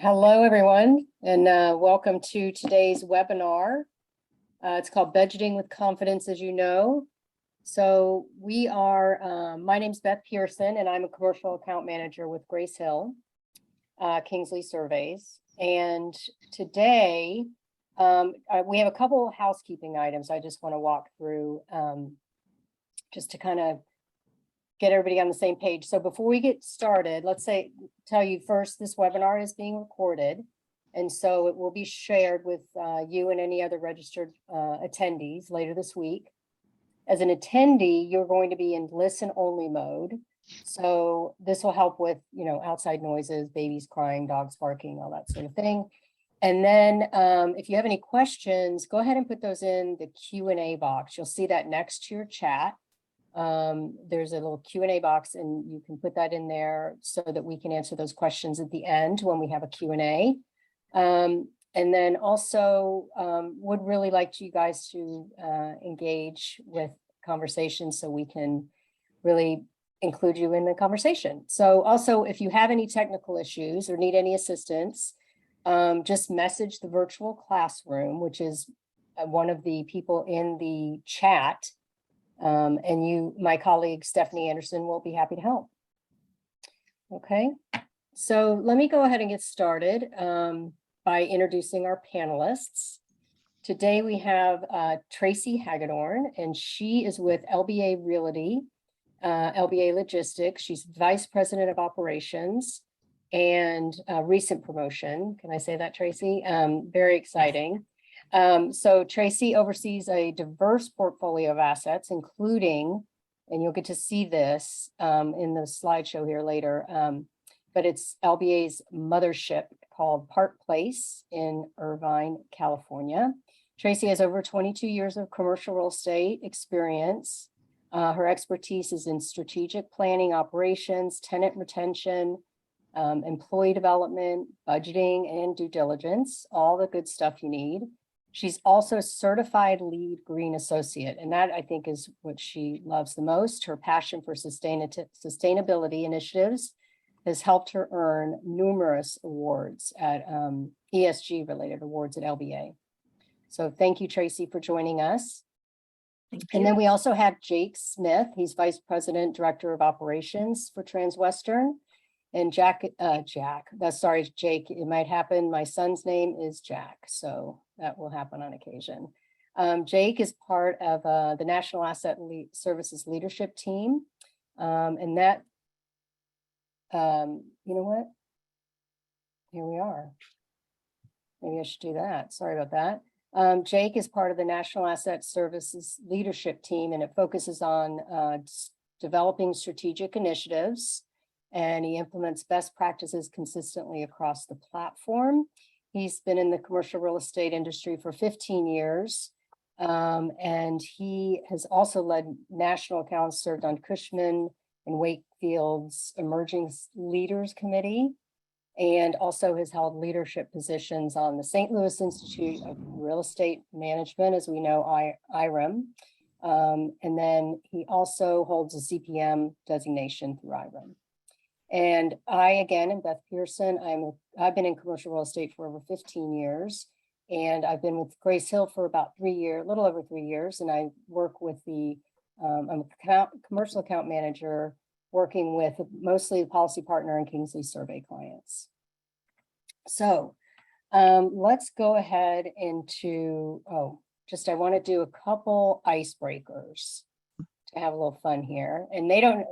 Hello, everyone, and welcome to today's webinar. It's called Budgeting with Confidence, as you know. So my name's Beth Pierson, and I'm a commercial account manager with Grace Hill, Kingsley Surveys. And today, we have a couple of housekeeping items I just want to walk through just to kind of get everybody on the same page. So before we get started, tell you first, this webinar is being recorded. And so it will be shared with you and any other registered attendees later this week. As an attendee, you're going to be in listen only mode. So this will help with, outside noises, babies crying, dogs barking, all that sort of thing. And then if you have any questions, go ahead and put those in the Q&A box. You'll see that next to your chat. There's a little Q&A box, and you can put that in there so that we can answer those questions at the end when we have a Q&A. And then also would really like you guys to engage with conversations so we can really include you in the conversation. So also, if you have any technical issues or need any assistance, just message the virtual classroom, which is one of the people in the chat. And my colleague, Stephanie Anderson, will be happy to help. Okay, so let me go ahead and get started by introducing our panelists. Today we have Tracey Hagadorn, and she is with LBA Realty, LBA Logistics. She's Vice President of Operations and recent promotion. Can I say that, Tracey? Very exciting. So Tracey oversees a diverse portfolio of assets, including, and you'll get to see this in the slideshow here later, but it's LBA's mothership called Park Place in Irvine, California. Tracey has over 22 years of commercial real estate experience. Her expertise is in strategic planning, operations, tenant retention, employee development, budgeting, and due diligence, all the good stuff you need. She's also a certified lead green associate, and that I think is what she loves the most. Her passion for sustainability initiatives has helped her earn numerous awards at ESG related awards at LBA. So thank you, Tracey, for joining us. Thank you. And then we also have Jake Smith. He's Vice President, Director of Operations for Transwestern. And Jake, it might happen. My son's name is Jack, so that will happen on occasion. Jake is part of the National Asset Services Leadership Team. And that, you know what? Here we are. Maybe I should do that. Sorry about that. Jake is part of the National Asset Services Leadership Team, and it focuses on developing strategic initiatives, and he implements best practices consistently across the platform. He's been in the commercial real estate industry for 15 years, and he has also led national accounts, served on Cushman and Wakefield's Emerging Leaders Committee, and also has held leadership positions on the St. Louis Institute of Real Estate Management, as we know, IREM. And then he also holds a CPM designation through IREM. And I, again, am Beth Pierson. I've been in commercial real estate for over 15 years, and I've been with Grace Hill for about a little over 3 years. And I work with I'm a commercial account manager working with mostly the policy partner and Kingsley survey clients. So let's go ahead into, I want to do a couple icebreakers to have a little fun here. And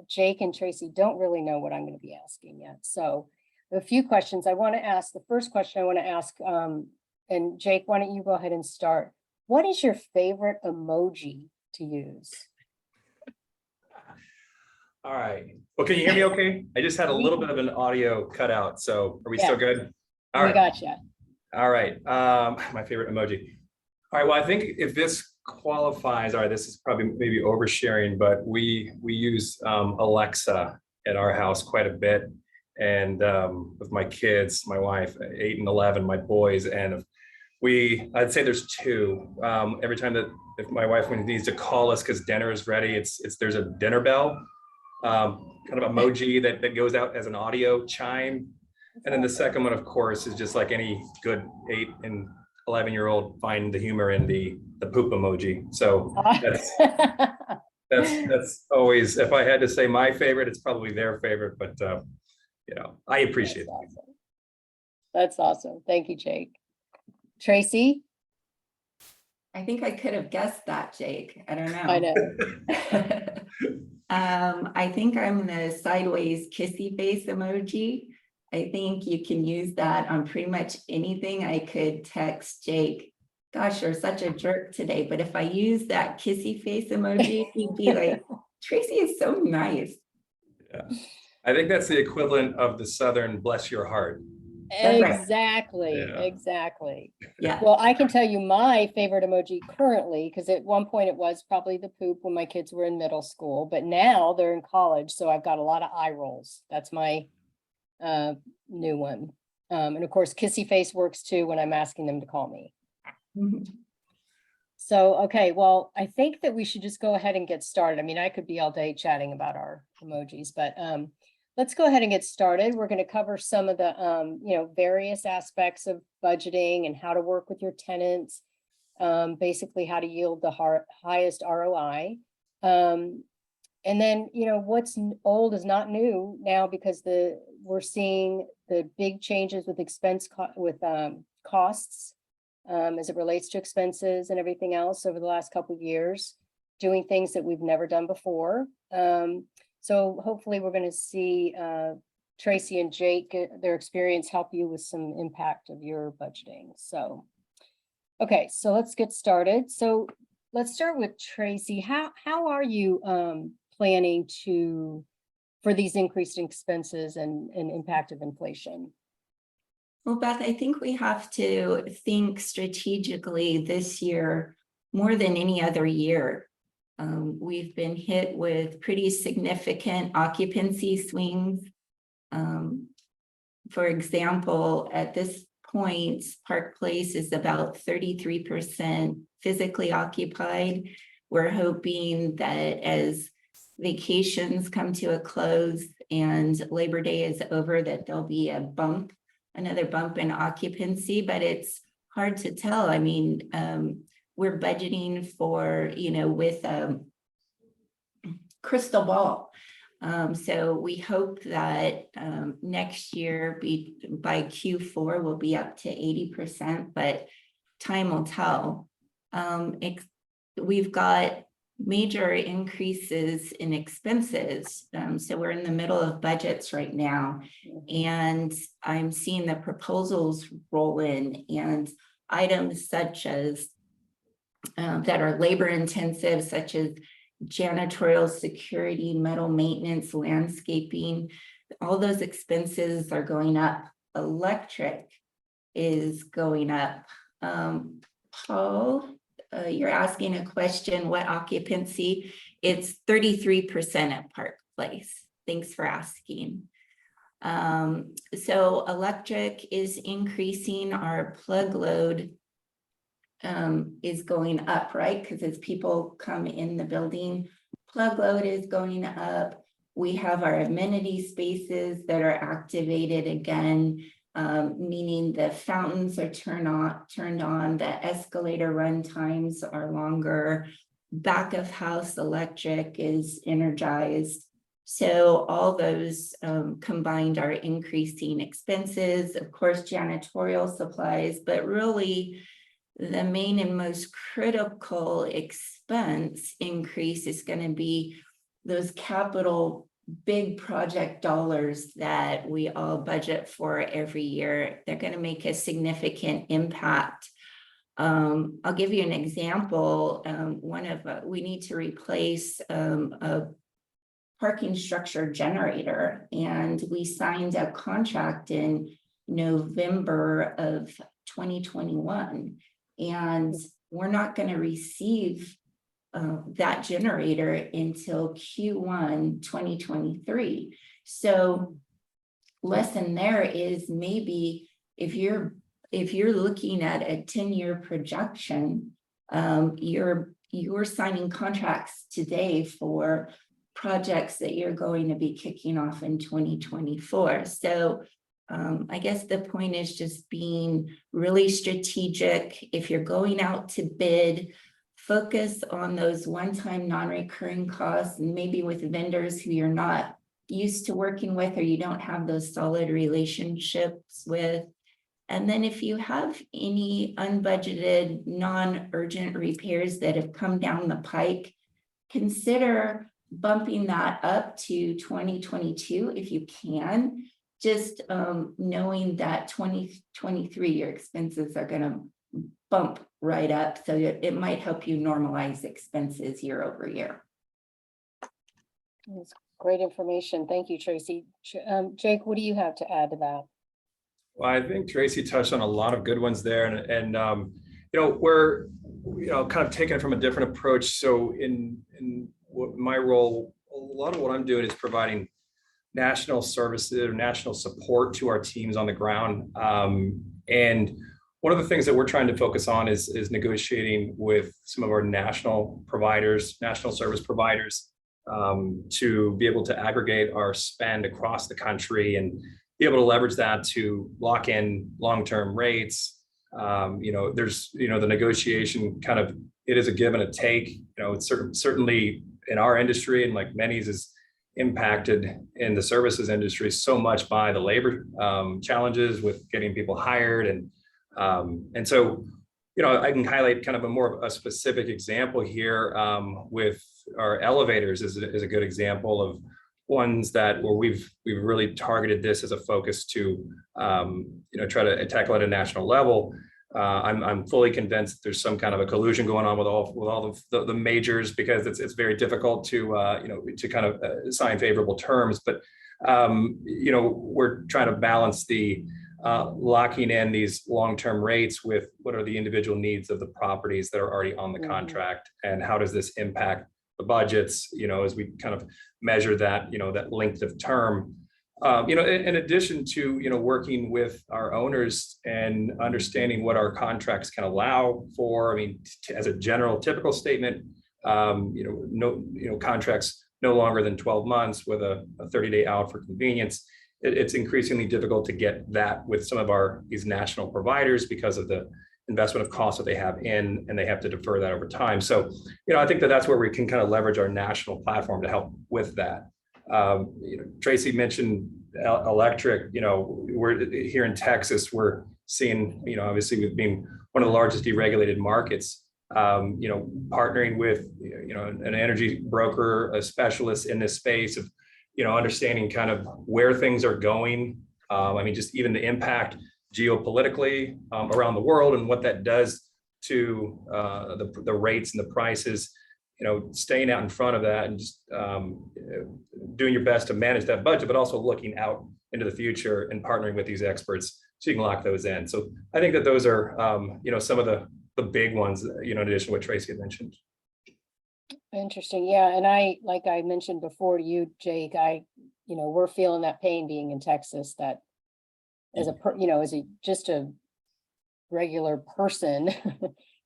Jake and Tracey don't really know what I'm going to be asking yet. So a few questions I want to ask. The first question I want to ask, and Jake, why don't you go ahead and start? What is your favorite emoji to use? All right. Well, can you hear me okay? I just had a little bit of an audio cutout. So are we still good? All right. Gotcha. All right. My favorite emoji. All right. Well, I think if this qualifies, all right, this is probably maybe oversharing, but we use Alexa at our house quite a bit. And with my kids, my wife, 8 and 11, my boys, and I'd say there's two. Every time that if my wife needs to call us because dinner is ready, there's a dinner bell, kind of emoji that goes out as an audio chime. And then the second one, of course, is just like any good 8 and 11-year-old, find the humor in the poop emoji. So that's always, if I had to say my favorite, it's probably their favorite, but I appreciate That's it. awesome. That's awesome. Thank you, Jake. Tracy? I think I could have guessed that, Jake. I don't know. I know. I think I'm the sideways kissy face emoji. I think you can use that on pretty much anything. I could text Jake, gosh, you're such a jerk today. But if I use that kissy face emoji, he'd be like, Tracy is so nice. Yeah. I think that's the equivalent of the Southern bless your heart. Exactly, Yeah. exactly. Yeah. Well, I can tell you my favorite emoji currently, because at one point it was probably the poop when my kids were in middle school, but now they're in college, so I've got a lot of eye rolls. That's my new one. And of course, kissy face works too when I'm asking them to call me. Mhm. So, okay, well, I think that we should just go ahead and get started. I mean, I could be all day chatting about our emojis, but let's go ahead and get started. We're going to cover some of the, various aspects of budgeting and how to work with your tenants, basically how to yield the highest ROI. And then, what's old is not new now, because we're seeing the big changes with costs as it relates to expenses and everything else over the last couple of years, doing things that we've never done before. So hopefully we're going to see Tracy and Jake, their experience, help you with some impact of your budgeting. So, okay, so let's get started. So let's start with Tracy. How are you planning for these increased expenses and impact of inflation? Well, Beth, I think we have to think strategically this year more than any other year. We've been hit with pretty significant occupancy swings. For example, at this point, Park Place is about 33% physically occupied. We're hoping that as vacations come to a close and Labor Day is over, that there'll be another bump in occupancy, but it's hard to tell. I mean, we're budgeting for, with a crystal ball. So we hope that next year by Q4 we'll be up to 80%, but time will tell. We've got major increases in expenses. So we're in the middle of budgets right now, and I'm seeing the proposals roll in, and items such as that are labor intensive, such as janitorial, security, metal maintenance, landscaping, all those expenses are going up. Electric is going up. Paul, you're asking a question, what occupancy? It's 33% at Park Place. Thanks for asking. So electric is increasing. Our plug load is going up, right? Because as people come in the building, plug load is going up. We have our amenity spaces that are activated again, meaning the fountains are turned on, the escalator run times are longer, back of house electric is energized. So all those combined are increasing expenses, of course, janitorial supplies, but really the main and most critical expense increase is going to be those capital big project dollars that we all budget for every year. They're going to make a significant impact. I'll give you an example. We need to replace a parking structure generator, and we signed a contract in November of 2021. And we're not going to receive that generator until Q1 2023. So lesson there is, maybe if you're looking at a 10-year projection, you're signing contracts today for projects that you're going to be kicking off in 2024. So I guess the point is just being really strategic. If you're going out to bid, focus on those one-time non-recurring costs, and maybe with vendors who you're not used to working with or you don't have those solid relationships with. And then if you have any unbudgeted, non-urgent repairs that have come down the pike, consider bumping that up to 2022 if you can. Just knowing that 2023, your expenses are going to bump right up. So it might help you normalize expenses year over year. That's great information. Thank you, Tracy. Jake, what do you have to add to that? Well, I think Tracy touched on a lot of good ones there, and we're kind of taking it from a different approach. So in my role, a lot of what I'm doing is providing national services or national support to our teams on the ground. And one of the things that we're trying to focus on is negotiating with some of our national providers, national service providers, to be able to aggregate our spend across the country and be able to leverage that to lock in long-term rates. There's, the negotiation kind of, it is a give and a take. It's certainly in our industry, and like many's, is impacted in the services industry so much by the labor challenges with getting people hired. And so, I can highlight kind of a more of a specific example here with our elevators is a good example of ones where we've really targeted this as a focus to try to tackle at a national level. I'm fully convinced that there's some kind of a collusion going on with all the majors, because it's very difficult to kind of sign favorable terms. But we're trying to balance the locking in these long-term rates with what are the individual needs of the properties that are already on the contract, and how does this impact the budgets, as we kind of measure that, that length of term. In addition to, working with our owners and understanding what our contracts can allow for. I mean, as a general typical statement, contracts no longer than 12 months with a 30-day out for convenience. It's increasingly difficult to get that with some of these national providers because of the investment of costs that they have in, and they have to defer that over time. So, I think that's where we can kind of leverage our national platform to help with that. Tracy mentioned electric. We're here in Texas, we're seeing, obviously with being one of the largest deregulated markets, partnering with, an energy broker, a specialist in this space of, understanding kind of where things are going. Just even the impact geopolitically around the world and what that does to the rates and the prices. Staying out in front of that and just doing your best to manage that budget, but also looking out into the future and partnering with these experts so you can lock those in. So I think that those are, some of the big ones, in addition to what Tracy had mentioned. Interesting. Yeah. And like I mentioned before to you, Jake, we're feeling that pain being in Texas, that as just a regular person,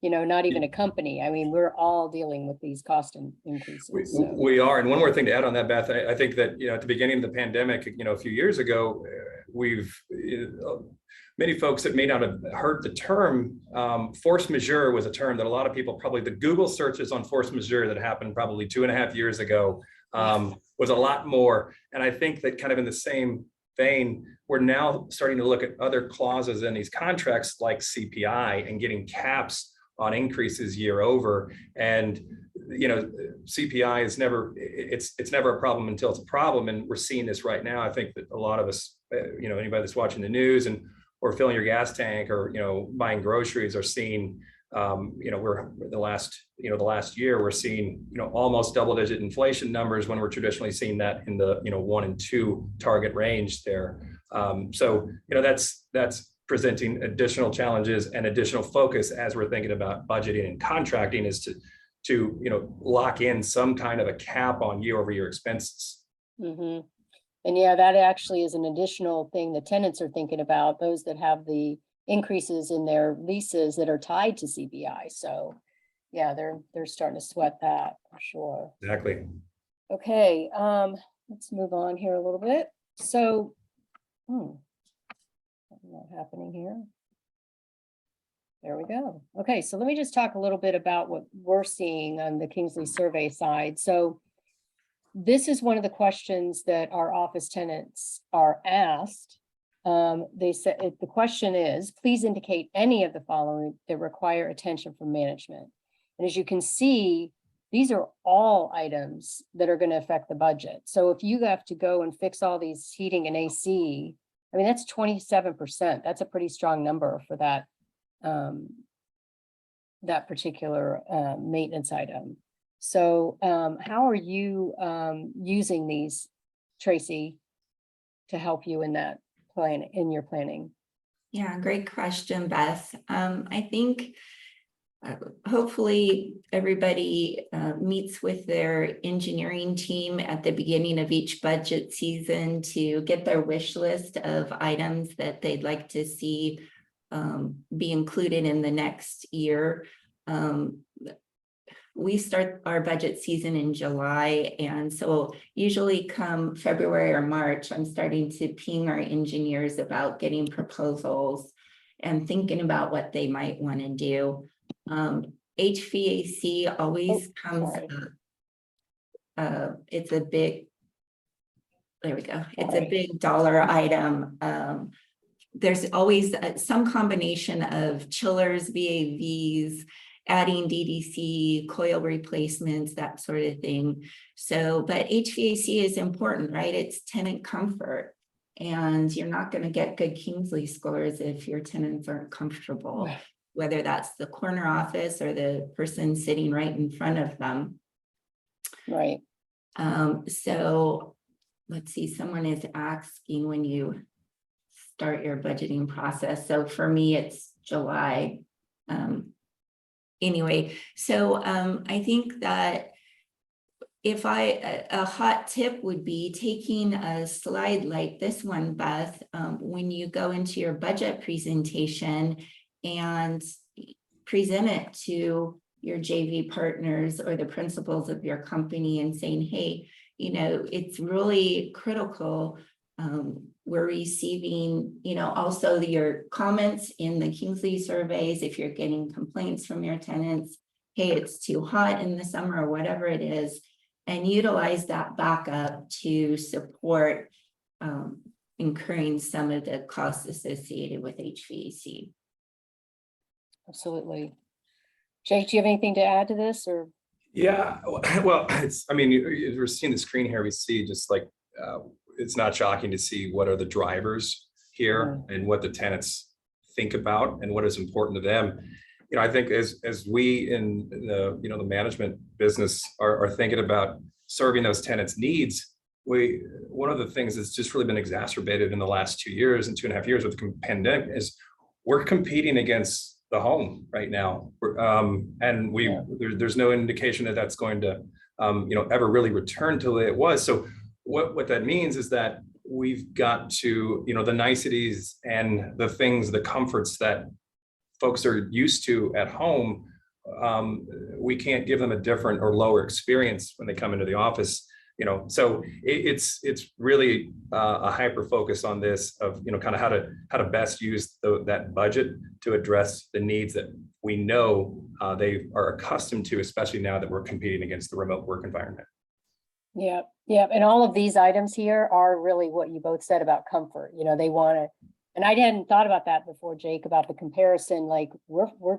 not even a company. We're all dealing with these cost increases. So. We are. And one more thing to add on that, Beth, I think that, at the beginning of the pandemic, a few years ago, many folks that may not have heard the term, force majeure was a term that a lot of people, probably the Google searches on force majeure that happened probably 2.5 years ago was a lot more. And I think that kind of in the same vein, we're now starting to look at other clauses in these contracts like CPI and getting caps on increases year over. And CPI is never, it's never a problem until it's a problem. And we're seeing this right now. I think that a lot of us, anybody that's watching the news or filling your gas tank or, buying groceries are seeing, we're the last year, we're seeing, almost double-digit inflation numbers when we're traditionally seeing that in the, 1 and 2 target range there. So, that's presenting additional challenges and additional focus as we're thinking about budgeting and contracting, is to lock in some kind of a cap on year-over-year expenses. Mm-hmm. And yeah, that actually is an additional thing the tenants are thinking about, those that have the increases in their leases that are tied to CPI. So yeah, they're starting to sweat that for sure. Exactly. Okay, let's move on here a little bit. So Not happening here. There we go. Okay, so let me just talk a little bit about what we're seeing on the Kingsley survey side. So this is one of the questions that our office tenants are asked. They said, the question is, please indicate any of the following that require attention from management. And as you can see, these are all items that are going to affect the budget. So if you have to go and fix all these heating and AC, I mean, that's 27%. That's a pretty strong number for that, that particular maintenance item. So how are you using these, Tracey, to help you in that plan, in your planning? Yeah, great question, Beth. I think hopefully everybody meets with their engineering team at the beginning of each budget season to get their wish list of items that they'd like to see be included in the next year. We start our budget season in July, and so usually come February or March, I'm starting to ping our engineers about getting proposals and thinking about what they might want to do. HVAC always comes up. It's a big, there we go. It's a big dollar item. There's always some combination of chillers, VAVs, adding DDC, coil replacements, that sort of thing. So, but HVAC is important, right? It's tenant comfort. And you're not going to get good Kingsley scores if your tenants aren't comfortable, whether that's the corner office or the person sitting right in front of them. Right. So let's see, someone is asking when you start your budgeting process. So for me, it's July. Anyway, so I think that if a hot tip would be taking a slide like this one, Beth, when you go into your budget presentation and present it to your JV partners or the principals of your company and saying, hey, you know, it's really critical. We're receiving, you know, also your comments in the Kingsley surveys. If you're getting complaints from your tenants, hey, it's too hot in the summer or whatever it is, and utilize that backup to support incurring some of the costs associated with HVAC. Absolutely. Jake, do you have anything to add to this, or? Yeah, well, it's, I mean, we're seeing the screen here, we see just like, it's not shocking to see what are the drivers here and what the tenants think about and what is important to them. You know, I think as we in the, you know, the management business are thinking about serving those tenants' needs, one of the things that's just really been exacerbated in the last 2 years and 2.5 years with the pandemic is we're competing against the home right now. And there's no indication that that's going to, you know, ever really return to the way it was. So what that means is that we've got to, you know, the niceties and the things, the comforts that folks are used to at home, we can't give them a different or lower experience when they come into the office, you know. So it's really a hyper focus on this of, you know, kind of how to best use that budget to address the needs that we know they are accustomed to, especially now that we're competing against the remote work environment. Yeah, yeah, and all of these items here are really what you both said about comfort. You know, they want to, and I hadn't thought about that before, Jake, about the comparison. Like we're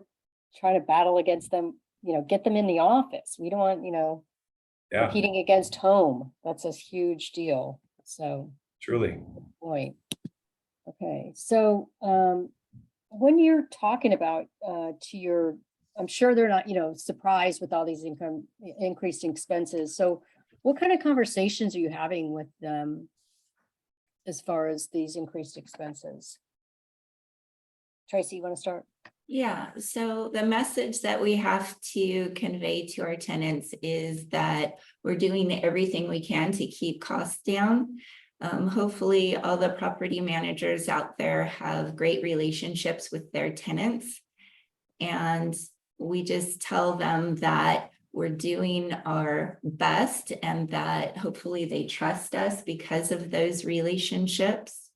trying to battle against them, you know, get them in the office. We don't want, you know, competing against home. That's a huge deal. So truly. Good point. Okay, so when you're talking about to your, I'm sure they're not, you know, surprised with all these increased expenses. So what kind of conversations are you having with them as far as these increased expenses? Tracey, you want to start? Yeah, so the message that we have to convey to our tenants is that we're doing everything we can to keep costs down. Hopefully all the property managers out there have great relationships with their tenants. And we just tell them that we're doing our best and that hopefully they trust us because of those relationships.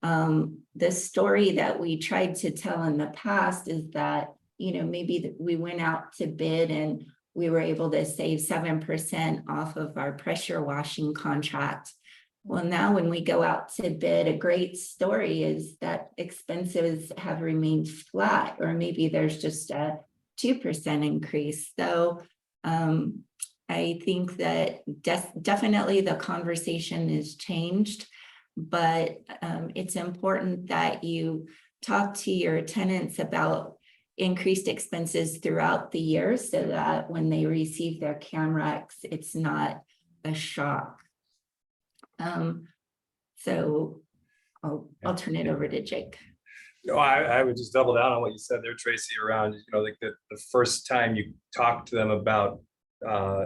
The story that we tried to tell in the past is that, maybe we went out to bid and we were able to save 7% off of our pressure washing contract. Well, now when we go out to bid, a great story is that expenses have remained flat, or maybe there's just a 2% increase. So I think that definitely the conversation has changed, but it's important that you talk to your tenants about increased expenses throughout the year so that when they receive their CAMREX, it's not a shock. So I'll turn it over to Jake. No, I would just double down on what you said there, Tracy, around, like the first time you talk to them about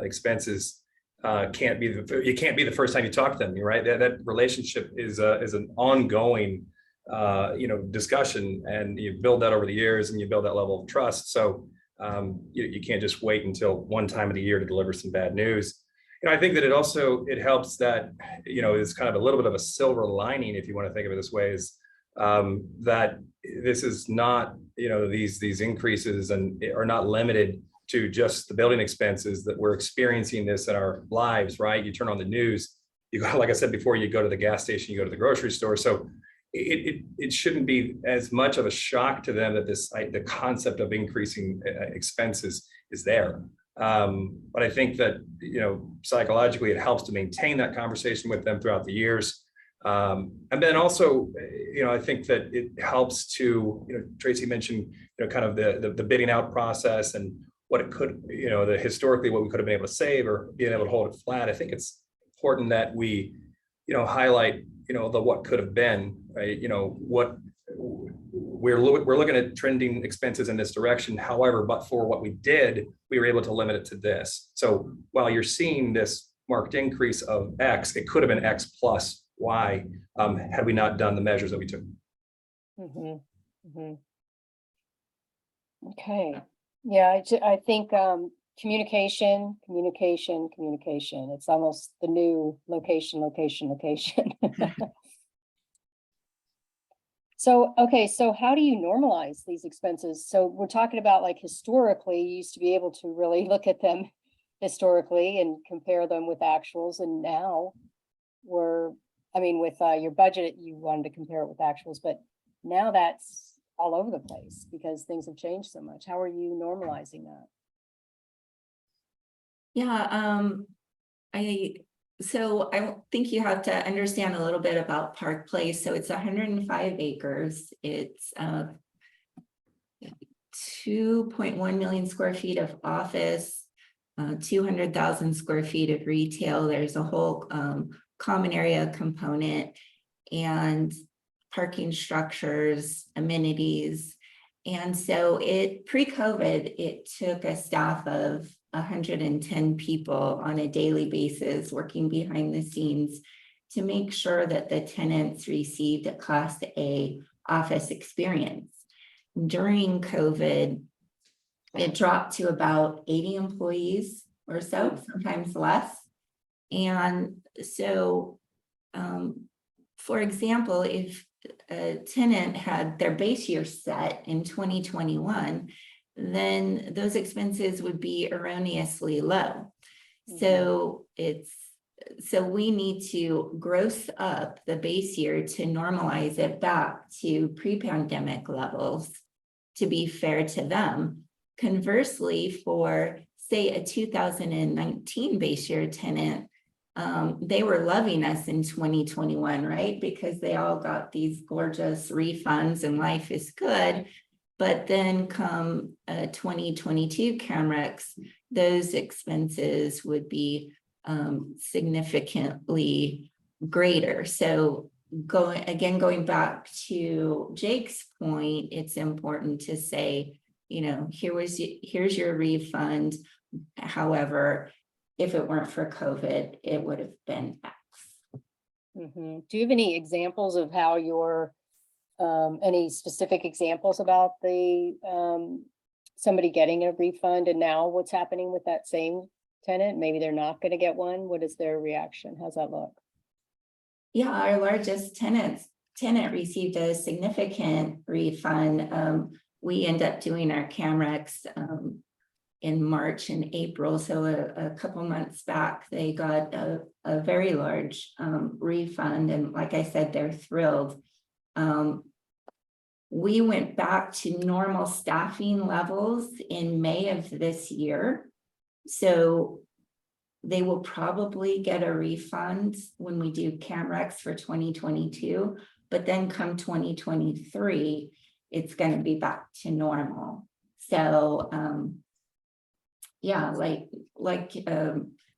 expenses it can't be the first time you talk to them, right? That relationship is an ongoing discussion, and you build that over the years and you build that level of trust. So you can't just wait until one time of the year to deliver some bad news. I think that it helps that, it's kind of a little bit of a silver lining, if you want to think of it this way, is that this is not, these increases and are not limited to just the building expenses, that we're experiencing this in our lives, right? You turn on the news, you go, like I said before, you go to the gas station, you go to the grocery store. So it shouldn't be as much of a shock to them that the concept of increasing expenses is there. But I think that, psychologically, it helps to maintain that conversation with them throughout the years. And then also, I think that it helps to, Tracy mentioned, kind of the bidding out process and what it could, historically what we could have been able to save or being able to hold it flat. I think it's important that we, highlight, the what could have been, right? What we're looking at trending expenses in this direction. However, but for what we did, we were able to limit it to this. So while you're seeing this marked increase of X, it could have been X plus Y had we not done the measures that we took. Okay. Yeah, I think communication. It's almost the new location. So, okay, so how do you normalize these expenses? So we're talking about, like, historically, you used to be able to really look at them historically and compare them with actuals. And now with your budget, you wanted to compare it with actuals, but now that's all over the place because things have changed so much. How are you normalizing that? Yeah, so I think you have to understand a little bit about Park Place. So it's 105 acres. It's 2.1 million square feet of office, 200,000 square feet of retail. There's a whole common area component and parking structures, amenities. And so pre-COVID, it took a staff of 110 people on a daily basis working behind the scenes to make sure that the tenants received a Class A office experience. During COVID, it dropped to about 80 employees or so, sometimes less. And so, for example, if a tenant had their base year set in 2021, then those expenses would be erroneously low. So we need to gross up the base year to normalize it back to pre-pandemic levels to be fair to them. Conversely, for say a 2019 base year tenant, they were loving us in 2021, right? Because they all got these gorgeous refunds and life is good. But then come 2022 CAMREX, those expenses would be significantly greater. So going back to Jake's point, it's important to say, here's your refund. However, if it weren't for COVID, it would have been X. Do you have any examples of how any specific examples about somebody getting a refund and now what's happening with that same tenant? Maybe they're not going to get one. What is their reaction? How's that look? Yeah, our largest tenants tenant received a significant refund. We end up doing our Camrex in March and April. So a couple months back, they got a very large refund. And like I said, they're thrilled. We went back to normal staffing levels in May of this year. So they will probably get a refund when we do Camrex for 2022, but then come 2023, it's going to be back to normal. So yeah, like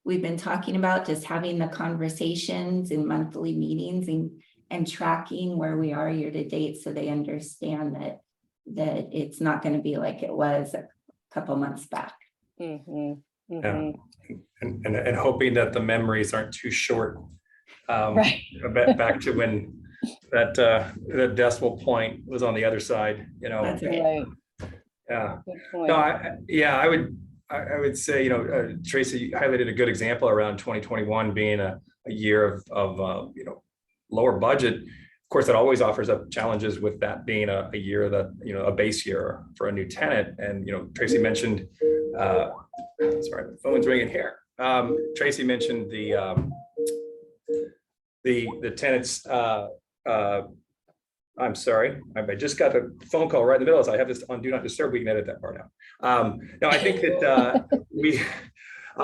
we've been talking about, just having the conversations in monthly meetings and tracking where we are year to date, so they understand that it's not going to be like it was a couple months back. Yeah. And hoping that the memories aren't too short. Right. Back to when that decimal point was on the other side, you know. That's right. Right. Yeah. Good point. No, I would say, you know, Tracey highlighted a good example around 2021 being a year of you know, lower budget. Of course, that always offers up challenges with that being a year that, you know, a base year for a new tenant. And, you know, Tracey mentioned, sorry, the phone's ringing here. Tracey mentioned the tenants. I'm sorry, I just got a phone call right in the middle. So I have this on Do Not Disturb. We can edit that part out. No, I think that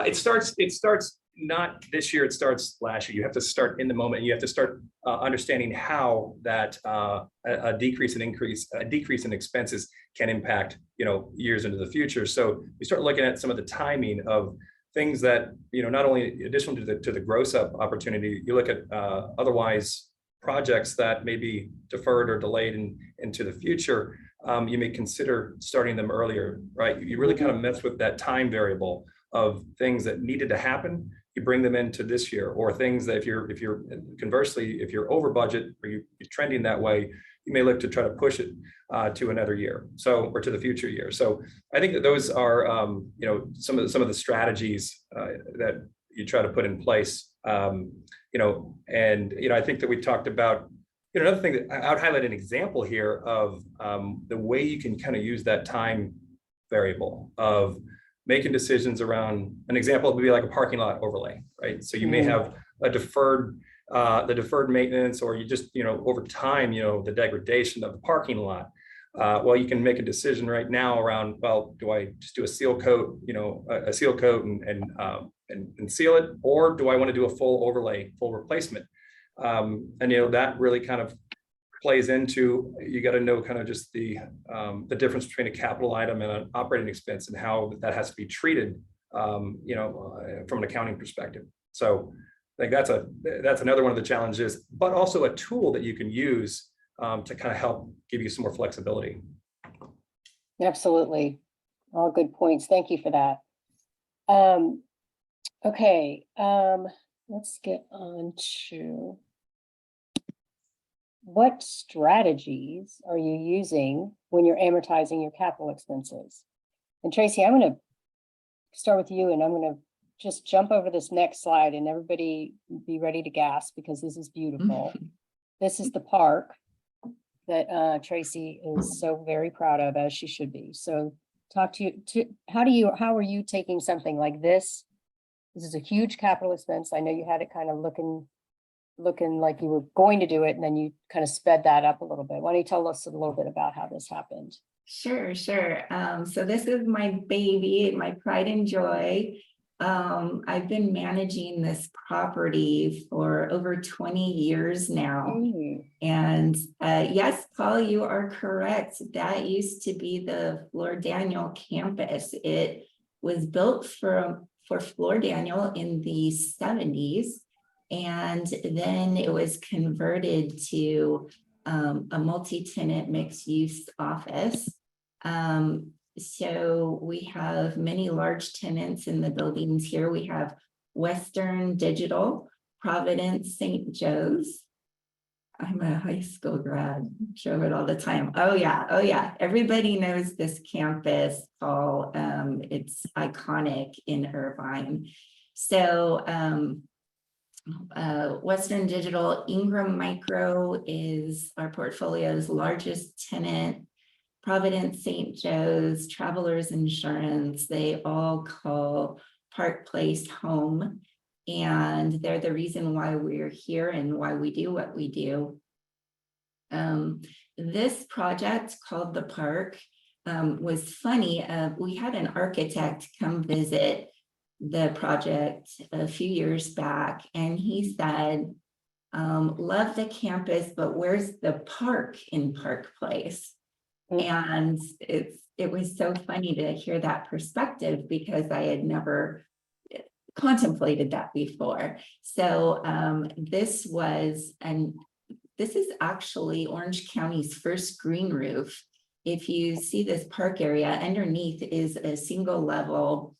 it starts not this year, it starts last year. You have to start in the moment. You have to start understanding how that a decrease in expenses can impact, you know, years into the future. So you start looking at some of the timing of things that, you know, not only additional to the gross up opportunity, you look at otherwise projects that may be deferred or delayed into the future. You may consider starting them earlier, right? You really kind of mess with that time variable of things that needed to happen. You bring them into this year, or things that if you're conversely, if you're over budget or you're trending that way, you may look to try to push it to another year, so, or to the future year. So I think that those are, you know, some of the strategies that you try to put in place, you know, and, you know, I think that we talked about, you know, another thing that I would highlight an example here of the way you can kind of use that time variable of making decisions around. An example would be like a parking lot overlay, right? So you may have a deferred, the deferred maintenance, or you just, you know, over time, you know, the degradation of the parking lot. Well, you can make a decision right now around, well, do I just do a seal coat, you know, a seal coat and seal it, or do I want to do a full overlay, full replacement? And, you know, that really kind of plays into, you got to know kind of just the difference between a capital item and an operating expense and how that has to be treated, you know, from an accounting perspective. So I think that's another one of the challenges, but also a tool that you can use to kind of help give you some more flexibility. Absolutely. All good points. Thank you for that. Okay, let's get on to what strategies are you using when you're amortizing your capital expenses? And Tracey, I'm going to start with you, and I'm going to just jump over this next slide, and everybody be ready to gasp because this is beautiful. This is the park that Tracey is so very proud of, as she should be. So talk to you, how are you taking something like this? This is a huge capital expense. I know you had it kind of looking like you were going to do it, and then you kind of sped that up a little bit. Why don't you tell us a little bit about how this happened? Sure. So this is my baby, my pride and joy. I've been managing this property for over 20 years now. And yes, Paul, you are correct. That used to be the Fleur Daniel campus. It was built for Fleur Daniel in the 70s. And then it was converted to a multi-tenant mixed-use office. So we have many large tenants in the buildings here. We have Western Digital, Providence, St. Joe's. I'm a high school grad, show it all the time. Oh yeah. Everybody knows this campus, Paul. It's iconic in Irvine. So Western Digital. Ingram Micro is our portfolio's largest tenant. Providence St. Joe's, Travelers Insurance, they all call Park Place home. And they're the reason why we're here and why we do what we do. This project called The Park was funny. We had an architect come visit the project a few years back, and he said, love the campus, but where's the park in Park Place? And it was so funny to hear that perspective, because I had never contemplated that before. So this is actually Orange County's first green roof. If you see this park area, underneath is a single level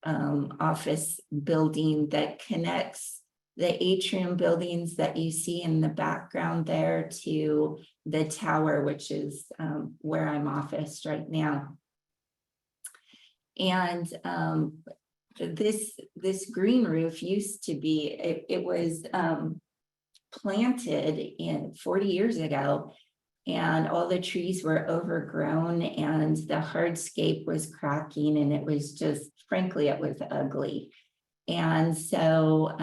office building that connects the atrium buildings that you see in the background there to the tower, which is where I'm officed right now. And this green roof used to be, it was planted in 40 years ago, and all the trees were overgrown and the hardscape was cracking, and it was just, frankly, it was ugly. And so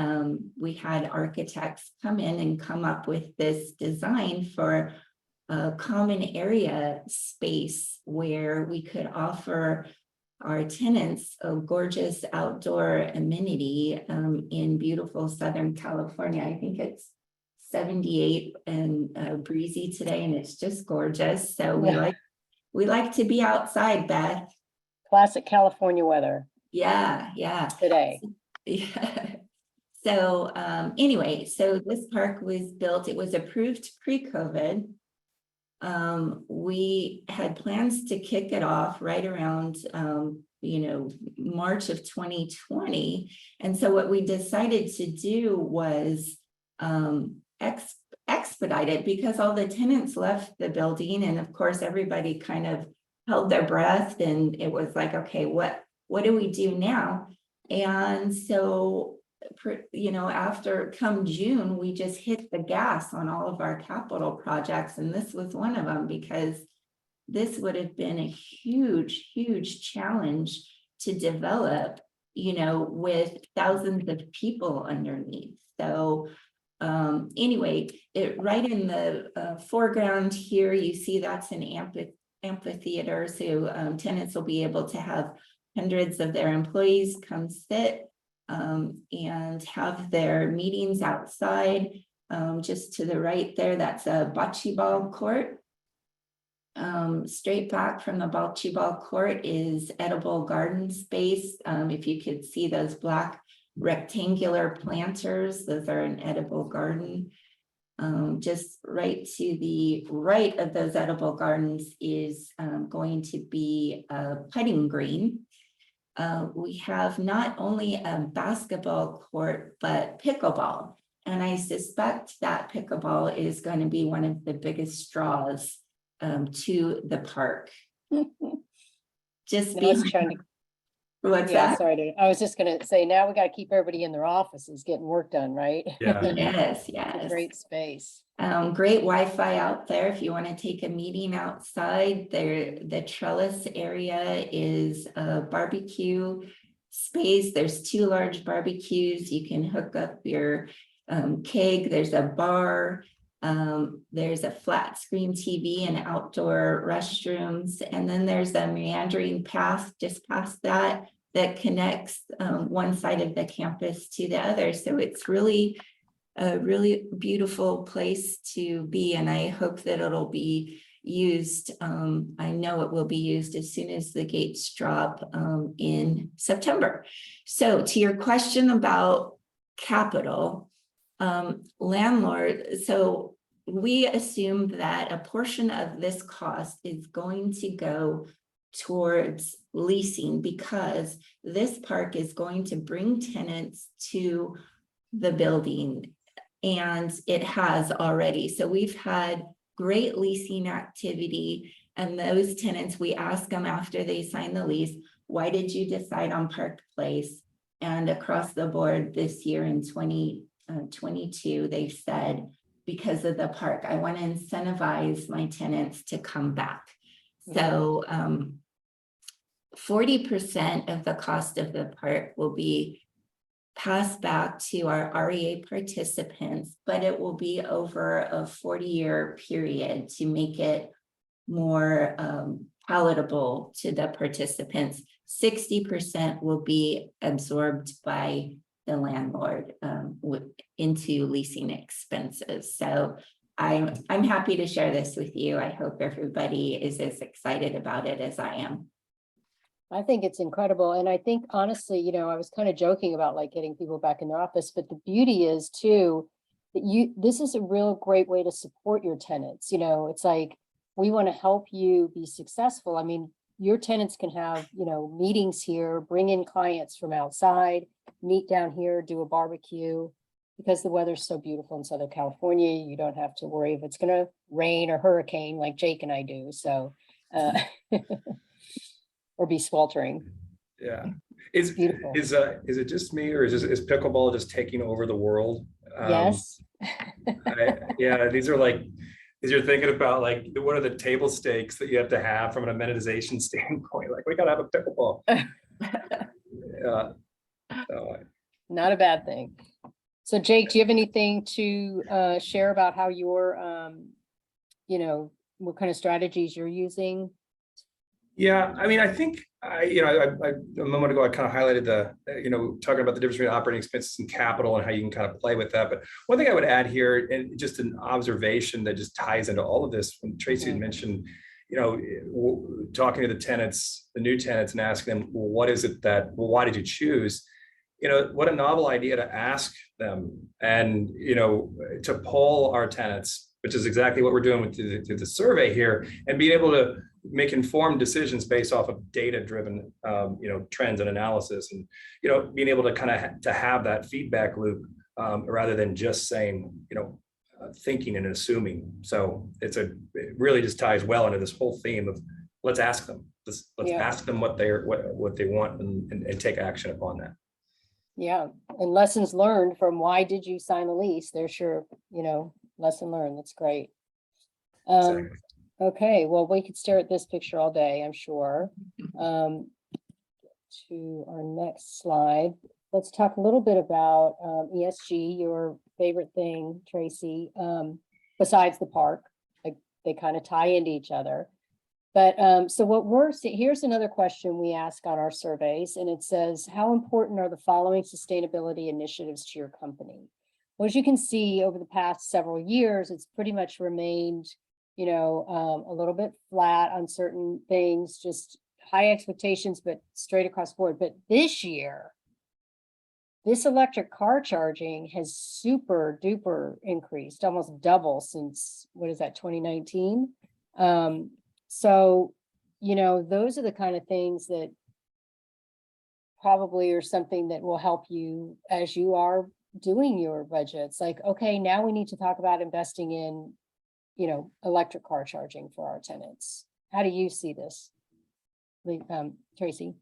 we had architects come in and come up with this design for a common area space where we could offer our tenants a gorgeous outdoor amenity in beautiful Southern California. I think it's 78 and breezy today, and it's just gorgeous. So we like to be outside, Beth. Classic California weather. Yeah. Today. Yeah. So anyway, so this park was built, it was approved pre-COVID. We had plans to kick it off right around March of 2020. And so what we decided to do was expedite it, because all the tenants left the building, and of course everybody kind of held their breath, and it was like, okay, what do we do now? And so after come June, we just hit the gas on all of our capital projects, and this was one of them, because this would have been a huge challenge to develop, with thousands of people underneath. So anyway, right in the foreground here, you see that's an amphitheater. So tenants will be able to have hundreds of their employees come sit and have their meetings outside. Just to the right there, that's a bocce ball court. Straight back from the bocce ball court is edible garden space. If you could see those black rectangular planters, those are an edible garden. Just right to the right of those edible gardens is going to be a putting green. We have not only a basketball court, but pickleball. And I suspect that pickleball is going to be one of the biggest draws to the park. Just be trying to. What's Yeah, that? sorry. I was just going to say, now we got to keep everybody in their offices getting work done, right? Yeah. Yes. It's a great space. Great Wi-Fi out there if you want to take a meeting outside. There, the trellis area is a barbecue space. There's 2 large barbecues. You can hook up your keg. There's a bar. There's a flat screen TV and outdoor restrooms. And then there's a meandering path just past that connects one side of the campus to the other. So it's really a really beautiful place to be. And I hope that it'll be used. I know it will be used as soon as the gates drop in September. So to your question about capital, landlord, so we assume that a portion of this cost is going to go towards leasing, because this park is going to bring tenants to the building, and it has already. So we've had great leasing activity, and those tenants, we ask them after they sign the lease, why did you decide on Park Place? And across the board this year in 2020, 22, they've said, because of the park, I want to incentivize my tenants to come back. So 40% of the cost of the park will be passed back to our REA participants, but it will be over a 40-year period to make it more palatable to the participants. 60% will be absorbed by the landlord into leasing expenses. So I'm happy to share this with you. I hope everybody is as excited about it as I am. I think it's incredible. And I think honestly, you know, I was kind of joking about like getting people back in their office, but the beauty is too, that this is a real great way to support your tenants. You know, it's like, we want to help you be successful. I mean, your tenants can have, you know, meetings here, bring in clients from outside, meet down here, do a barbecue. Because the weather's so beautiful in Southern California, you don't have to worry if it's going to rain or hurricane like Jake and I do. So, or be sweltering. Yeah. Is Beautiful. is it just me, or is pickleball just taking over the world? Yes. Yeah, these are like, as you're thinking about like, what are the table stakes that you have to have from an amenitization standpoint? Like, we gotta have a pickleball. Yeah. Not a bad thing. So Jake, do you have anything to share about how your, you know, what kind of strategies you're using? Yeah, I mean, I think you know, a moment ago, I kind of highlighted you know, talking about the difference between operating expenses and capital and how you can kind of play with that. But one thing I would add here, and just an observation that just ties into all of this, when Tracey had mentioned, you know, talking to the tenants, the new tenants, and asking them, well, what is it why did you choose? You know, what a novel idea to ask them, and, you know, to poll our tenants, which is exactly what we're doing with the survey here, and being able to make informed decisions based off of data-driven, you know, trends and analysis, and, you know, being able to kind of to have that feedback loop rather than just saying, you know, thinking and assuming. So it really just ties well into this whole theme of let's ask them, let's ask them what they want and take action upon that. Yeah, and lessons learned from why did you sign a lease? There's your, you know, lesson learned. That's great. Exactly. Okay, well, we could stare at this picture all day, I'm sure. To our next slide, let's talk a little bit about ESG, your favorite thing, Tracey, besides the park. Like, they kind of tie into each other. But so what we're seeing, here's another question we ask on our surveys, and it says, how important are the following sustainability initiatives to your company? Well, as you can see, over the past several years, it's pretty much remained, you know, a little bit flat on certain things, just high expectations, but straight across the board. But this year, this electric car charging has super duper increased, almost double since, what is that, 2019? So, you know, those are the kind of things that probably are something that will help you as you are doing your budgets. Like, okay, now we need to talk about investing in, you know, electric car charging for our tenants. How do you see this, Tracey?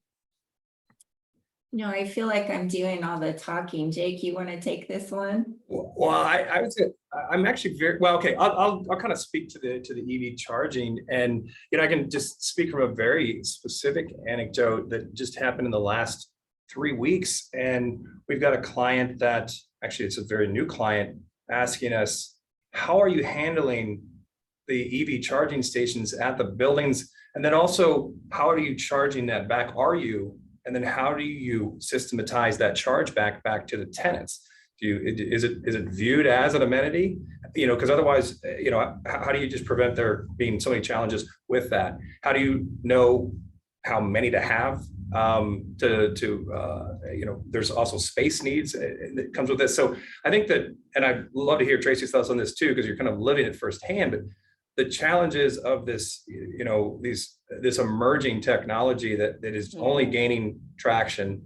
No, I feel like I'm doing all the talking. Jake, you want to take this one? Well, I would say I'm actually very well. Okay, I'll kind of speak to the EV charging, and, you know, I can just speak from a very specific anecdote that just happened in the last 3 weeks. And we've got a client that actually, it's a very new client, asking us, how are you handling the EV charging stations at the buildings? And then also, how are you charging that back? And then how do you systematize that charge back to the tenants? Is it viewed as an amenity? You know, because otherwise, you know, how do you just prevent there being so many challenges with that? How do you know how many to have? You know, there's also space needs that comes with this. So I think that, and I'd love to hear Tracey's thoughts on this too, because you're kind of living it firsthand. But the challenges of this, you know, this emerging technology that is only gaining traction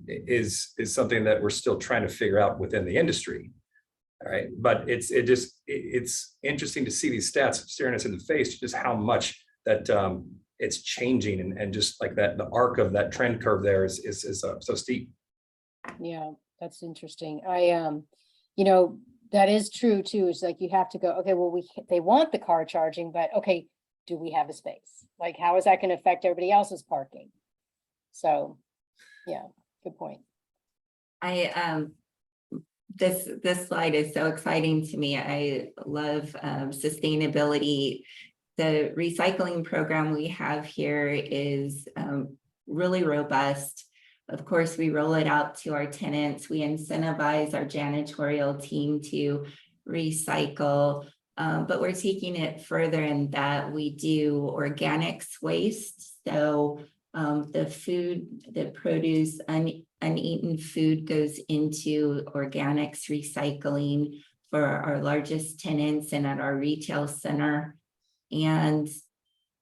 is something that we're still trying to figure out within the industry. All right, but it's interesting to see these stats staring us in the face, just how much that it's changing, and just like that, the arc of that trend curve there is so steep. Yeah, That's interesting. That is true too. It's like you have to go, okay, well, they want the car charging, but okay, do we have a space? Like, how is that going to affect everybody else's parking? So, yeah, good point. This slide is so exciting to me. I love sustainability. The recycling program we have here is really robust. Of course, we roll it out to our tenants. We incentivize our janitorial team to recycle, but we're taking it further in that we do organics waste. So the produce, uneaten food goes into organics recycling for our largest tenants and at our retail center. And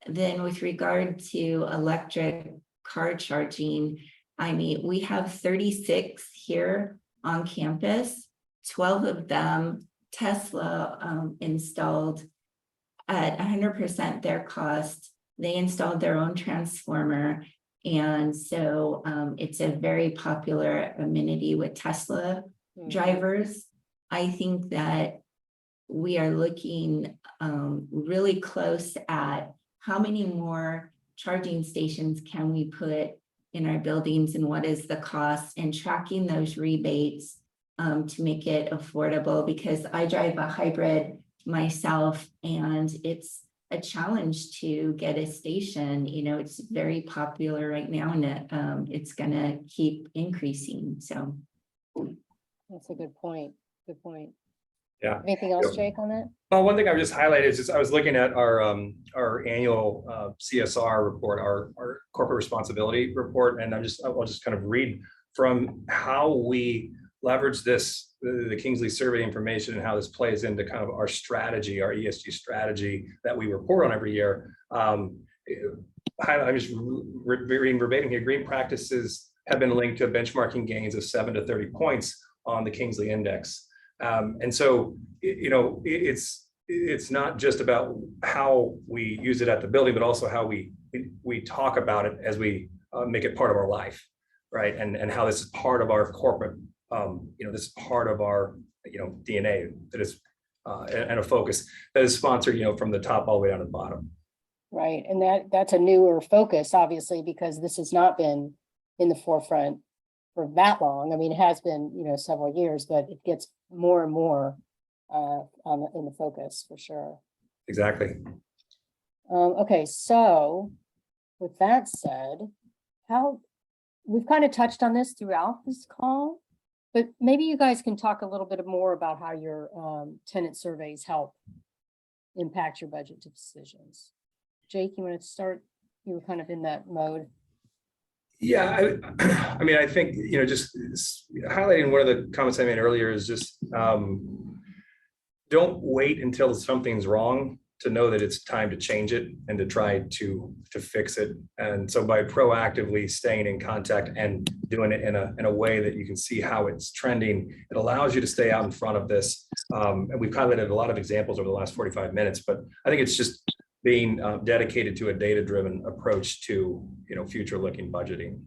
then with regard to electric car charging, I mean, we have 36 here on campus, 12 of them Tesla installed at 100% their cost. They installed their own transformer. And so it's a very popular amenity with Tesla drivers. I think that we are looking really close at how many more charging stations can we put in our buildings and what is the cost, and tracking those rebates to make it affordable, because I drive a hybrid myself and it's a challenge to get a station. It's very popular right now, and it's gonna keep increasing. So That's a good point. Good point. Yeah. Anything else, Jake, on that? Well, one thing I would just highlight is just I was looking at our annual CSR report, our corporate responsibility report, and I'll just kind of read from how we leverage this, the Kingsley survey information, and how this plays into kind of our strategy, our ESG strategy that we report on every year. I'm just reading verbatim here. Green practices have been linked to benchmarking gains of 7 to 30 points on the Kingsley Index. And so, it's not just about how we use it at the building, but also how we talk about it as we make it part of our life, right? And how this is part of our corporate, this is part of our, DNA that is, and a focus that is sponsored, from the top all the way down to the bottom. Right, and that's a newer focus, obviously, because this has not been in the forefront for that long. I mean, it has been, several years, but it gets more and more in the focus for sure. Exactly. Okay, so with that said, we've kind of touched on this throughout this call, but maybe you guys can talk a little bit more about how your tenant surveys help impact your budget decisions. Jake, you want to start? You were kind of in that mode. Yeah, I mean, I think, just highlighting one of the comments I made earlier is just don't wait until something's wrong to know that it's time to change it and to try to fix it. And so by proactively staying in contact and doing it in a way that you can see how it's trending, it allows you to stay out in front of this. And we've highlighted a lot of examples over the last 45 minutes, but I think it's just being dedicated to a data-driven approach to, future-looking budgeting.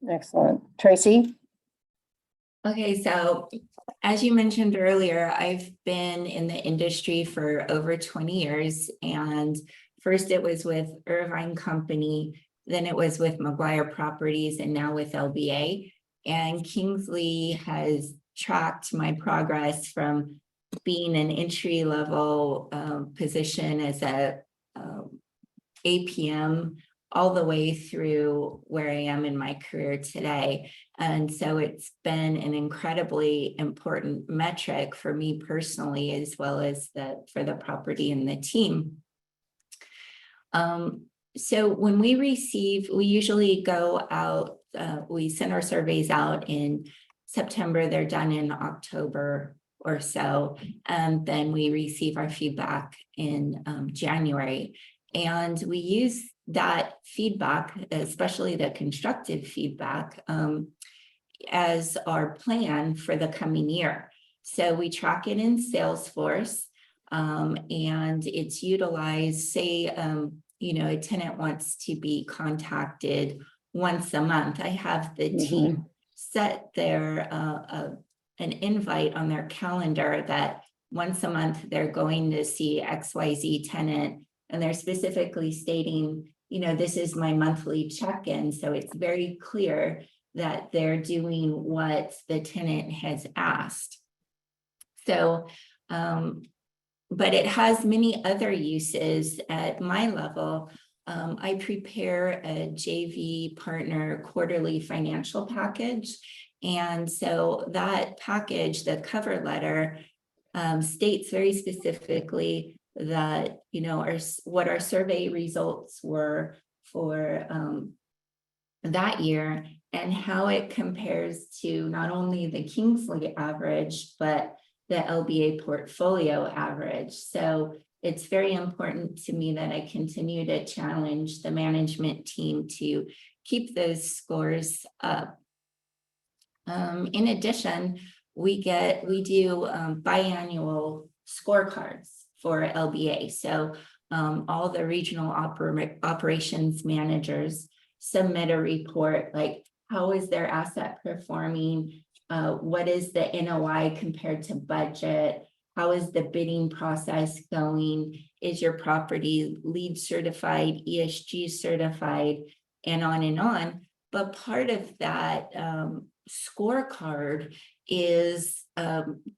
Excellent. Tracey? Okay, so as you mentioned earlier, I've been in the industry for over 20 years. And first it was with Irvine Company, then it was with McGuire Properties, and now with LBA. And Kingsley has tracked my progress from being an entry-level position as a APM all the way through where I am in my career today. And so it's been an incredibly important metric for me personally, as well as for the property and the team. So when we usually go out, we send our surveys out in September, they're done in October or so, and then we receive our feedback in January. And we use that feedback, especially the constructive feedback, as our plan for the coming year. So we track it in Salesforce, and it's utilized, say, a tenant wants to be contacted once a month. I have the team set their an invite on their calendar that once a month they're going to see XYZ tenant, and they're specifically stating, you know, this is my monthly check-in. So it's very clear that they're doing what the tenant has asked. So, but it has many other uses. At my level, I prepare a JV partner quarterly financial package. And so that package, the cover letter, states very specifically that, you know, what our survey results were for that year, and how it compares to not only the Kingsley average, but the LBA portfolio average. So it's very important to me that I continue to challenge the management team to keep those scores up. In addition, we do biannual scorecards for LBA. So all the regional operations managers submit a report, like how is their asset performing? What is the NOI compared to budget? How is the bidding process going? Is your property LEED certified, ESG certified, and on and on? But part of that scorecard is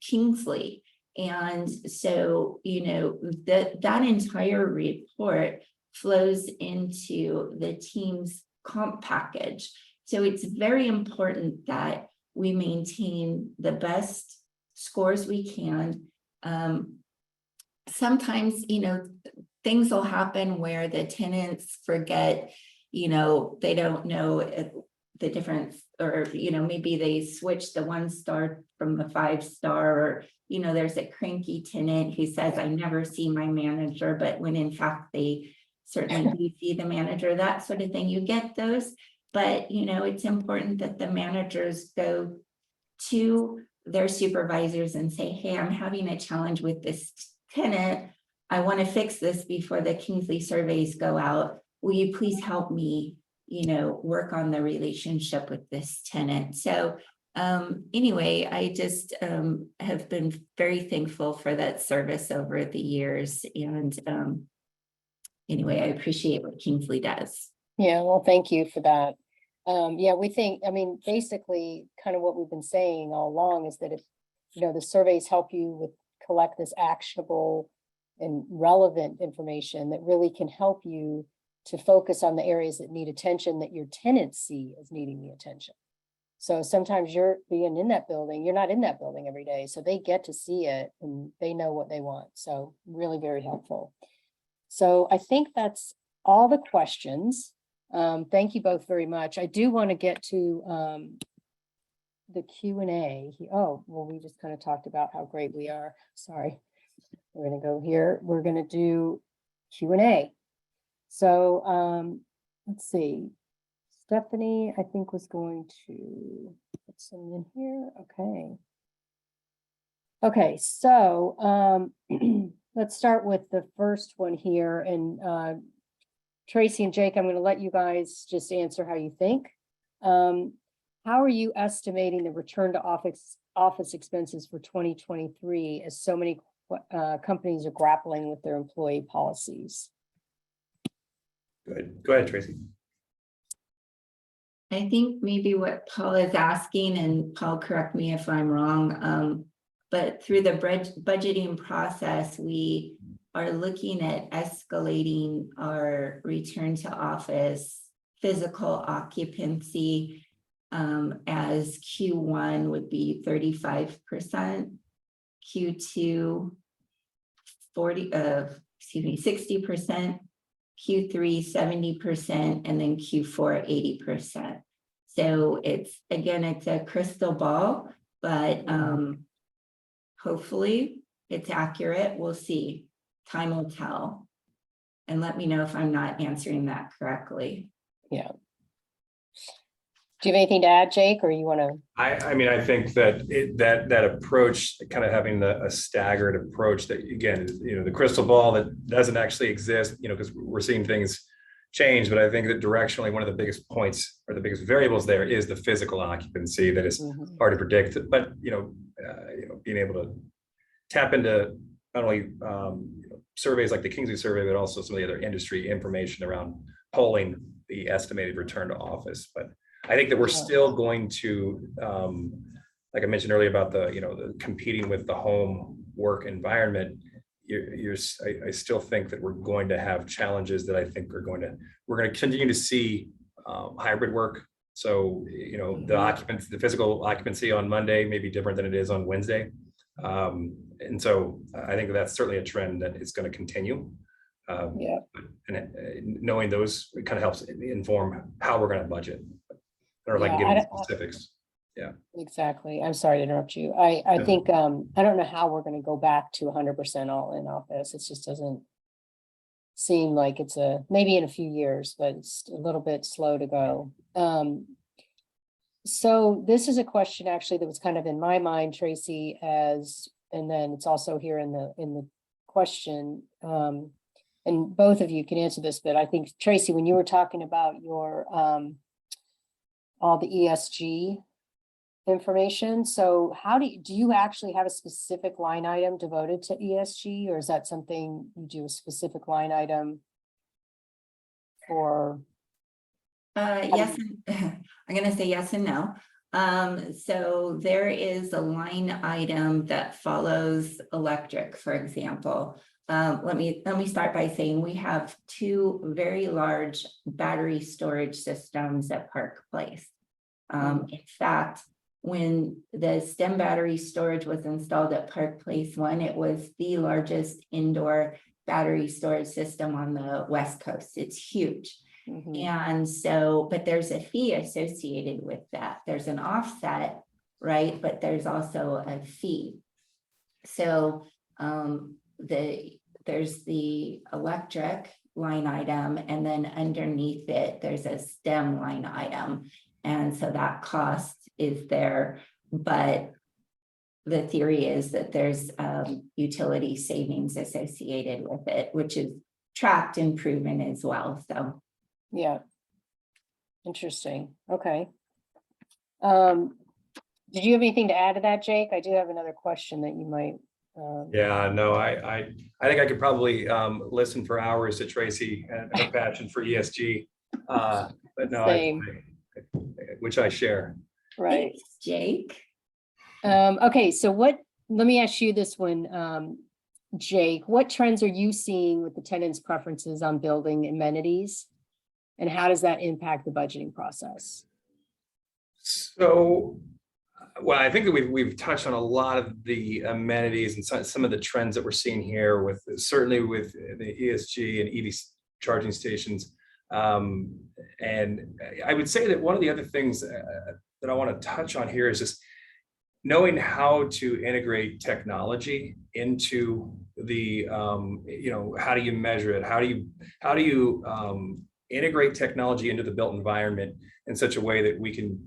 Kingsley. And so, you know, that entire report flows into the team's comp package. So it's very important that we maintain the best scores we can. Sometimes, you know, things will happen where the tenants forget, you know, they don't know the difference, or, you know, maybe they switch the 1-star from the 5-star, or, you know, there's a cranky tenant who says, I never see my manager, but when in fact they certainly do see the manager, that sort of thing. You get those, but, you know, it's important that the managers go to their supervisors and say, hey, I'm having a challenge with this tenant. I want to fix this before the Kingsley surveys go out. Will you please help me, you know, work on the relationship with this tenant? So anyway, I just have been very thankful for that service over the years. And anyway, I appreciate what Kingsley does. Yeah, well, thank you for that. Yeah, we think, I mean, basically kind of what we've been saying all along is that if, you know, the surveys help you with collect this actionable and relevant information that really can help you to focus on the areas that need attention, that your tenants see as needing the attention. So sometimes you're being in that building, you're not in that building every day, so they get to see it and they know what they want. So really very helpful. So I think that's all the questions. Thank you both very much. I do want to get to the Q&A. Oh, well, we just kind of talked about how great we are. Sorry. We're going to go here. We're going to do Q&A. So let's see. Stephanie, I think, was going to put some in here. Okay. Okay, so let's start with the first one here. And Tracey and Jake, I'm going to let you guys just answer how you think. How are you estimating the return to office expenses for 2023 as so many companies are grappling with their employee policies? Good. Go ahead, Tracey. I think maybe what Paul is asking, and Paul, correct me if I'm wrong, but through the budgeting process, we are looking at escalating our return to office physical occupancy as Q1 would be 35%, Q2 60%, Q3 70%, and then Q4 80%. So it's, again, it's a crystal ball, but hopefully it's accurate. We'll see. Time will tell. And let me know if I'm not answering that correctly. Yeah. Do you have anything to add, Jake, or you want to? I mean, I think that that approach, kind of having a staggered approach, that again, you know, the crystal ball that doesn't actually exist, you know, because we're seeing things change, but I think that directionally, one of the biggest points or the biggest variables there is the physical occupancy that is Mhm. hard to predict, but being able to tap into not only surveys like the Kingsley survey, but also some of the other industry information around polling the estimated return to office. But I think that we're Yeah. still going to, like I mentioned earlier about the competing with the home work environment. I still think that we're going to have challenges that I think we're going to continue to see hybrid work. So, the physical occupancy on Monday may be different than it is on Wednesday. And so I think that's certainly a trend that is going to continue. Yeah. And knowing those, it kind of helps inform how we're going to budget. I don't know if I can Yeah, get into specifics. Exactly. I'm sorry to interrupt you. I think, I don't know how we're gonna go back to 100% all in office. It just doesn't seem like it's maybe in a few years, but it's a little bit slow to go. So this is a question actually that was kind of in my mind, Tracy, and then it's also here in the question. And both of you can answer this, but I think Tracy, when you were talking about your, all the ESG information. So how do you actually have a specific line item devoted to ESG, or is that something you do a specific line item for? Yes, I'm gonna say yes and no. So there is a line item that follows electric, for example. Let me start by saying we have 2 very large battery storage systems at Park Place. In fact, when the stem battery storage was installed at Park Place 1, it was the largest indoor battery storage system on the West Coast. It's huge. Mhm. And so, but there's a fee associated with that. There's an offset, right? But there's also a fee. So there's the electric line item, and then underneath it, there's a STEM line item. And so that cost is there, but the theory is that there's utility savings associated with it, which is tracked and proven as well. So Yeah. Interesting. Okay. Did you have anything to add to that, Jake? I do have another question that you might. Yeah, no, I think I could probably listen for hours to Tracy and her passion for ESG. But no, which I share. Right. thanks, Jake. Okay, so let me ask you this one, Jake, what trends are you seeing with the tenants' preferences on building amenities? And how does that impact the budgeting process? So, well, I think that we've touched on a lot of the amenities and some of the trends that we're seeing here with certainly with the ESG and EV charging stations. And I would say that one of the other things that I want to touch on here is just knowing how to integrate technology into the, how do you measure it? How do you integrate technology into the built environment in such a way that we can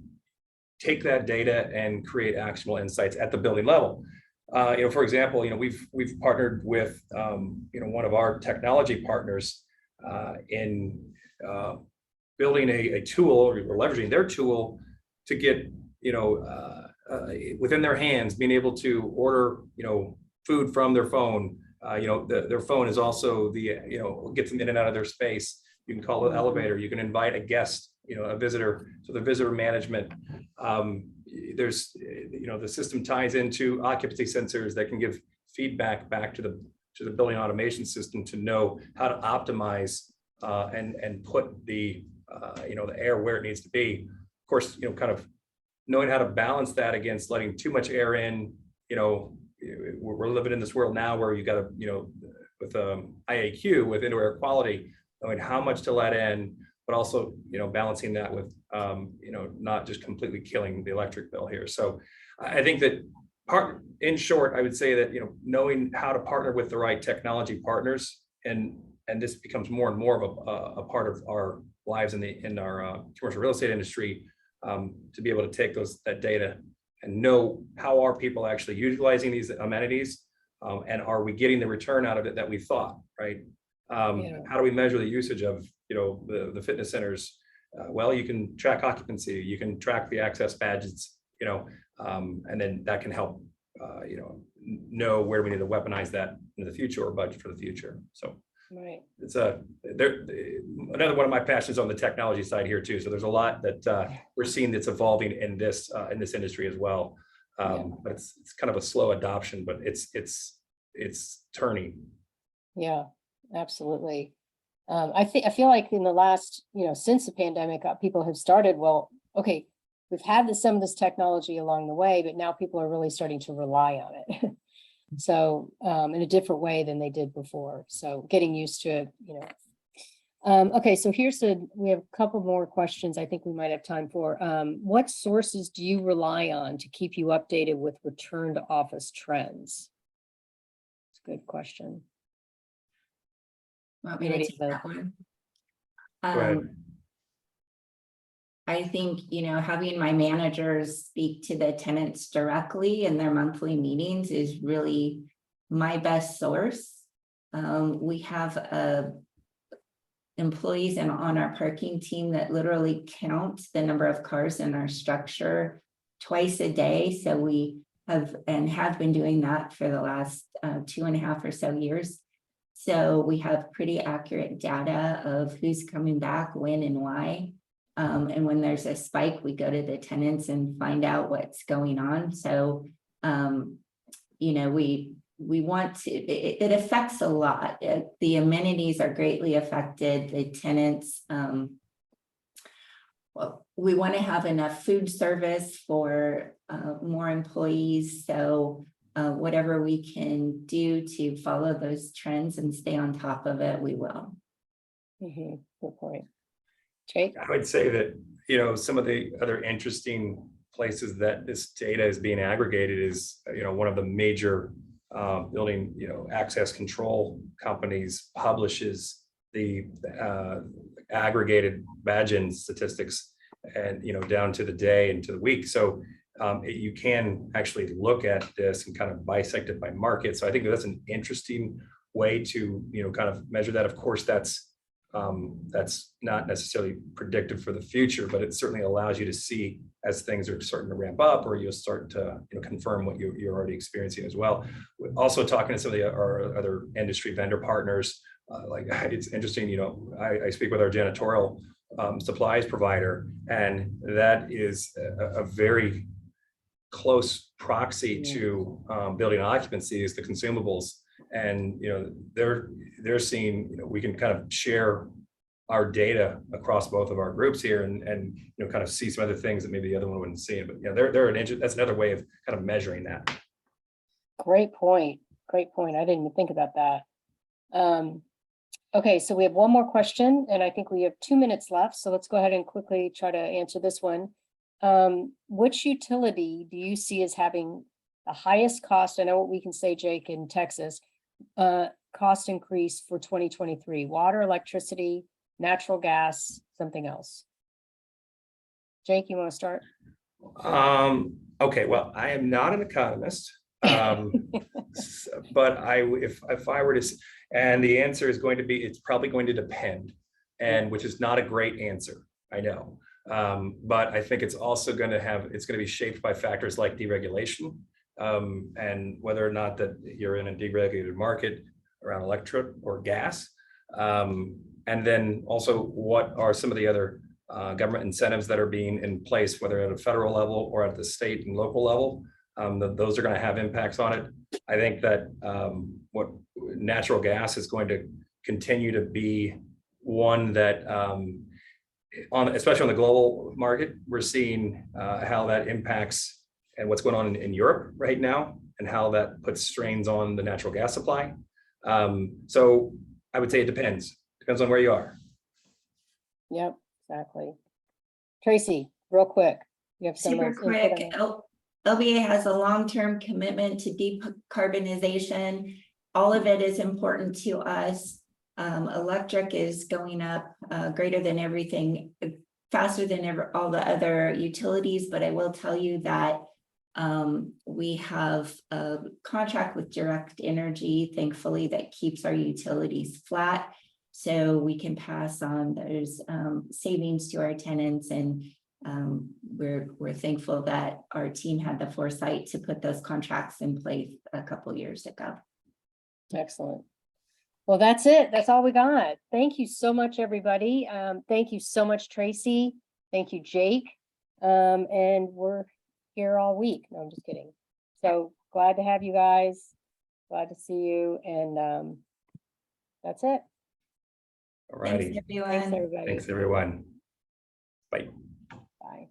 take that data and create actionable insights at the building level? For example, we've partnered with, one of our technology partners in building a tool, or leveraging their tool to get, within their hands, being able to order, food from their phone. Their phone is also gets them in and out of their space. You can call an elevator, you can invite a guest, a visitor. So the visitor management, there's, the system ties into occupancy sensors that can give feedback back to the building automation system to know how to optimize and put the air where it needs to be. Of course, kind of knowing how to balance that against letting too much air in. We're living in this world now where you got to, with IAQ, with indoor air quality, knowing how much to let in, but also, balancing that with, not just completely killing the electric bill here. So I think that in short, I would say that, knowing how to partner with the right technology partners, and this becomes more and more of a part of our lives in our commercial real estate industry, to be able to take that data and know how are people actually utilizing these amenities, and are we getting the return out of it that we thought, right? How do we measure the usage of the fitness centers, well, you can track occupancy, you can track the access badges, and then that can help, know where we need to weaponize that in the future or budget for the future. So Right. it's another one of my passions on the technology side here too. So there's a lot that we're seeing that's evolving in this industry as well. But it's kind of a slow adoption, but it's turning. Yeah, absolutely. I feel like in the last, since the pandemic, people have started, well, okay, we've had some of this technology along the way, but now people are really starting to rely on it. So, in a different way than they did before. So getting used to it, okay, so we have a couple more questions I think we might have time for. What sources do you rely on to keep you updated with return to office trends? It's a good question. Want me to take that one? Go ahead. I think, having my managers speak to the tenants directly in their monthly meetings is really my best source. We have employees on our parking team that literally count the number of cars in our structure twice a day. So we have been doing that for the last 2.5 or so years. So we have pretty accurate data of who's coming back, when and why. And when there's a spike, we go to the tenants and find out what's going on. So, we want to, it affects a lot. The amenities are greatly affected. The tenants, we want to have enough food service for more employees. So whatever we can do to follow those trends and stay on top of it, we will. Good point. Jake? I would say that, some of the other interesting places that this data is being aggregated is, one of the major building, access control companies publishes the aggregated badge-in statistics and, down to the day and to the week. So you can actually look at this and kind of bisect it by market. So I think that's an interesting way to, kind of measure that. Of course, that's not necessarily predictive for the future, but it certainly allows you to see as things are starting to ramp up, or you'll start to confirm what you're already experiencing as well. We're also talking to some of our other industry vendor partners, it's interesting, I speak with our janitorial supplies provider, and that is a very close proxy to building occupancy is the consumables. And they're seeing, we can kind of share our data across both of our groups here and kind of see some other things that maybe the other one wouldn't see. But that's another way of kind of measuring that. Great point. Great point. I didn't even think about that. Okay, so we have one more question, and I think we have 2 minutes left. So let's go ahead and quickly try to answer this one. Which utility do you see as having the highest cost? I know what we can say, Jake, in Texas, cost increase for 2023, water, electricity, natural gas, something else. Jake, you want to start? Okay, well, I am not an economist, but if I were to, and the answer is going to be, it's probably going to depend, and which is not a great answer, I know. But I think it's also going to be shaped by factors like deregulation, and whether or not that you're in a deregulated market around electric or gas. And then also what are some of the other government incentives that are being in place, whether at a federal level or at the state and local level. Those are going to have impacts on it. I think that what natural gas is going to continue to be one that especially on the global market, we're seeing how that impacts and what's going on in Europe right now and how that puts strains on the natural gas supply. So I would say it depends on where you are. Yep, exactly. Tracey, real quick. You have some Super quick. LBA has a long-term commitment to decarbonization. All of it is important to us. Electric is going up greater than everything, faster than all the other utilities. But I will tell you that we have a contract with Direct Energy, thankfully, that keeps our utilities flat. so we can pass on those savings to our tenants. And we're thankful that our team had the foresight to put those contracts in place a couple years ago. Excellent. Well, that's it. That's all we got. Thank you so much, everybody. Thank you so much, Tracy. Thank you, Jake. And we're here all week. No, I'm just kidding. So glad to have you guys. Glad to see you. And that's it. All Thanks, righty. everyone. Thanks, everybody. Thanks, everyone. Bye. Bye.